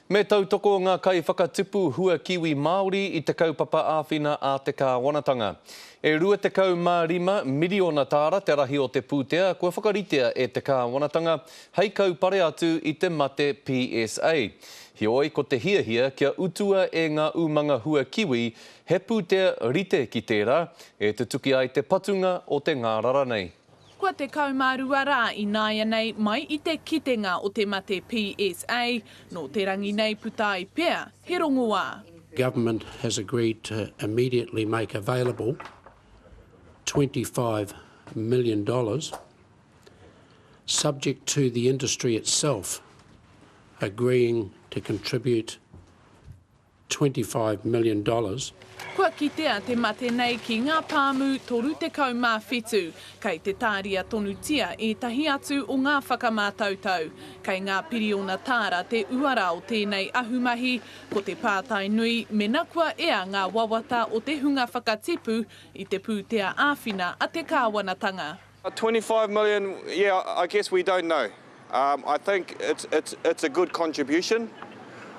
Me tautoko ngā kai whakatipu hua kiwi Māori i te kaupapa āwhina a te kāwanatanga. E 25 miliona tāra te rahi o te pūtea, kua whakaritea e te kāwanatanga, hei kaupare atu i te mate PSA. Hioi, ko te hiahia kia utua e ngā umanga hua kiwi, he pūtea rite ki tērā, e te tuki ai te patunga o te ngārara nei. Kua te kaumārua rā i nāia nei mai i te kitenga o te mate PSA, no te rangi nei putai pea, he rongoā. Government has agreed to immediately make available $25 million, subject to the industry itself agreeing to contribute $25 million. Kua kitea te mate nei ki ngā pāmu toru te kaumāwhitu, kei te tāria tonutia e tahi atu o ngā whakamātautau, kei ngā piriona tāra te uara o tēnei ahumahi, ko te pātai nui me nakua ea ngā wawata o te hunga whakatipu i te pūtea āwhina a te kāwanatanga. 25 million, yeah, I guess we don't know. I think it's a good contribution.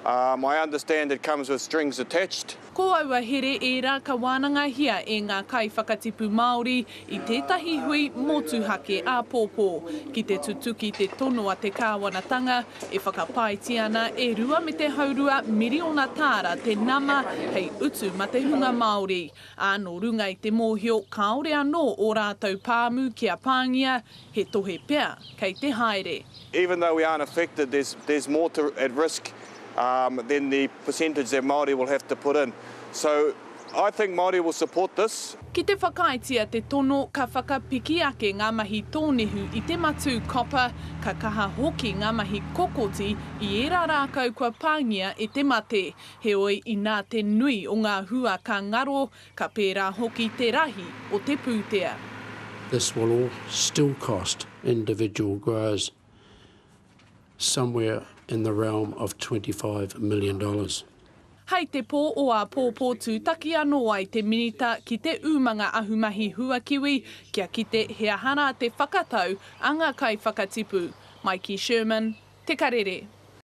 I understand it comes with strings attached. Ko aua here e rā ka wānanga hia e ngā kai whakatipu Māori i tētahi hui motuhake a pōpō. Ki te tutuki te tono a te kāwanatanga, e whakapaiti ana e rua me te haurua miliona tāra te nama hei utu ma te hunga Māori. Anō runga i te mōhio, kaore anō o rātou pāmu kia pāngia, he tohe pea kei te haere. Even though we aren't affected, there's more at risk than the percentage that Māori will have to put in. So I think Māori will support this. Ki te whakaitia te tono, ka whakapiki ake ngā mahi tōnehu i te matu kopa, ka kaha hoki ngā mahi kokoti i era rākau kua pāngia e te mate. Heoi i nā te nui o ngā hua ka ngaro, ka pērā hoki te rahi o te pūtea. This will all still cost individual growers somewhere in the realm of $25 million. Hei te pō o a pōpō tūtaki anō ai te minita ki te umanga ahumahi hua kiwi, kia kite hea hana te whakatau a ngā kai whakatipu. Mikey Sherman, Te Karere.